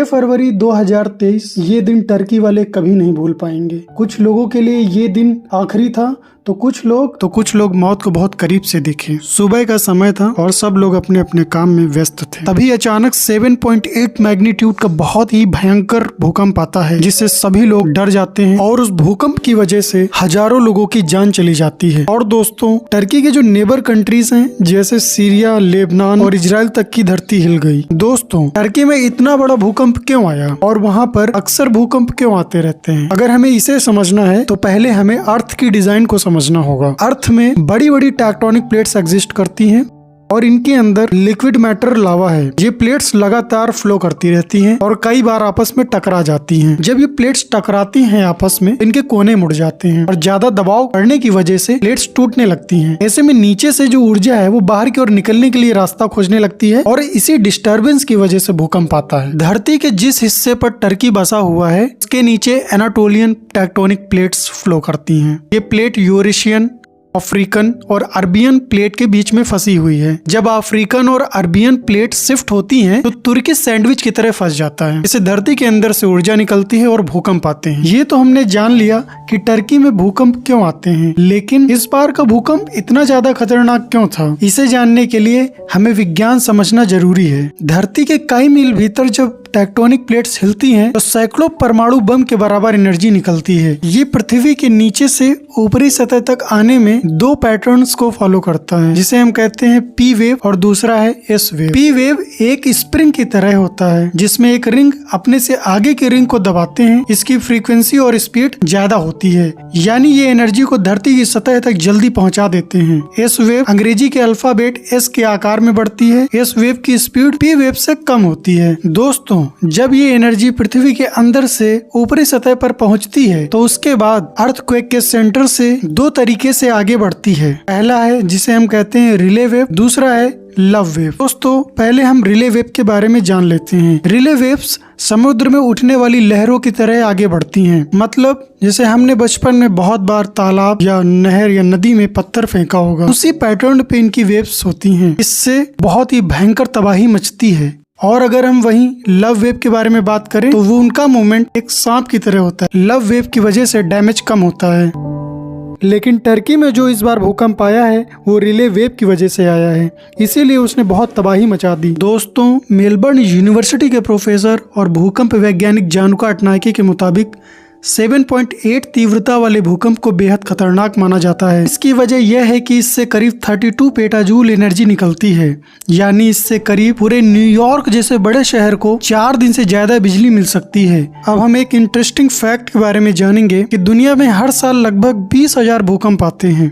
फरवरी 2023 ये दिन टर्की वाले कभी नहीं भूल पाएंगे। कुछ लोगों के लिए ये दिन आखिरी था तो कुछ लोग मौत को बहुत करीब से देखे। सुबह का समय था और सब लोग अपने अपने काम में व्यस्त थे। तभी अचानक 7.8 मैग्नीट्यूड का बहुत ही भयंकर भूकंप आता है, जिससे सभी लोग डर जाते हैं और उस भूकंप की वजह से हजारों लोगों की जान चली जाती है। और दोस्तों, टर्की के जो नेबर कंट्रीज हैं जैसे सीरिया, लेबनान और इजराइल तक की धरती हिल गई। दोस्तों, टर्की में इतना बड़ा भूकंप क्यों आया और वहाँ पर अक्सर भूकंप क्यों आते रहते हैं? अगर हमें इसे समझना है तो पहले हमें अर्थ की डिजाइन को समझना होगा। अर्थ में बड़ी बड़ी टेक्टोनिक प्लेट्स एग्जिस्ट करती हैं और इनके अंदर लिक्विड मैटर लावा है। ये प्लेट्स लगातार फ्लो करती रहती हैं और कई बार आपस में टकरा जाती हैं। जब ये प्लेट्स टकराती हैं आपस में, इनके कोने मुड़ जाते हैं और ज्यादा दबाव पड़ने की वजह से प्लेट्स टूटने लगती हैं। ऐसे में नीचे से जो ऊर्जा है वो बाहर की ओर निकलने के लिए रास्ता खोजने लगती है और इसी डिस्टर्बेंस की वजह से भूकंप आता है। धरती के जिस हिस्से पर टर्की बसा हुआ है उसके नीचे एनाटोलियन टेक्टोनिक प्लेट्स फ्लो करती हैं। ये प्लेट यूरेशियन, अफ्रीकन और अरबियन प्लेट के बीच में फंसी हुई है। जब अफ्रीकन और अरबियन प्लेट शिफ्ट होती हैं तो तुर्की सैंडविच की तरह फंस जाता है। इससे धरती के अंदर से ऊर्जा निकलती है और भूकंप आते हैं। ये तो हमने जान लिया कि टर्की में भूकंप क्यों आते हैं, लेकिन इस बार का भूकंप इतना ज्यादा खतरनाक क्यों था? इसे जानने के लिए हमें विज्ञान समझना जरूरी है। धरती के कई मील भीतर जब टेक्टोनिक प्लेट्स हिलती हैं तो सैकड़ों परमाणु बम के बराबर एनर्जी निकलती है। ये पृथ्वी के नीचे से ऊपरी सतह तक आने में दो पैटर्न्स को फॉलो करता है, जिसे हम कहते हैं पी वेव और दूसरा है एस वेव। पी वेव एक स्प्रिंग की तरह होता है जिसमें एक रिंग अपने से आगे के रिंग को दबाते हैं। इसकी फ्रीक्वेंसी और स्पीड ज्यादा होती है, यानी ये एनर्जी को धरती की सतह तक जल्दी पहुंचा देते हैं। एस वेव अंग्रेजी के अल्फाबेट एस के आकार में बढ़ती है। एस वेव की स्पीड पी वेव से कम होती है। दोस्तों, जब ये एनर्जी पृथ्वी के अंदर से ऊपरी सतह पर पहुंचती है तो उसके बाद अर्थक्वेक के सेंटर से दो तरीके से आगे बढ़ती है। पहला है जिसे हम कहते हैं रिले वेव, दूसरा है लव वेव। दोस्तों, पहले हम रिले वेव के बारे में जान लेते हैं। रिले वेव्स समुद्र में उठने वाली लहरों की तरह आगे बढ़ती हैं। मतलब जैसे हमने बचपन में बहुत बार तालाब या नहर या नदी में पत्थर फेंका होगा, उसी पैटर्न पे इनकी वेव्स होती हैं। इससे बहुत ही भयंकर तबाही मचती है। और अगर हम वहीं लव वेव के बारे में बात करें तो वो उनका मूवमेंट एक सांप की तरह होता है। लव वेव की वजह से डैमेज कम होता है। लेकिन टर्की में जो इस बार भूकंप आया है वो रिले वेव की वजह से आया है, इसीलिए उसने बहुत तबाही मचा दी। दोस्तों, मेलबर्न यूनिवर्सिटी के प्रोफेसर और भूकंप वैज्ञानिक जानुका अटनायकी के मुताबिक 7.8 तीव्रता वाले भूकंप को बेहद खतरनाक माना जाता है। इसकी वजह यह है कि इससे करीब 32 पेटाजूल एनर्जी निकलती है, यानी इससे करीब पूरे न्यूयॉर्क जैसे बड़े शहर को 4 दिन से ज्यादा बिजली मिल सकती है। अब हम एक इंटरेस्टिंग फैक्ट के बारे में जानेंगे कि दुनिया में हर साल लगभग 20,000 भूकंप आते हैं।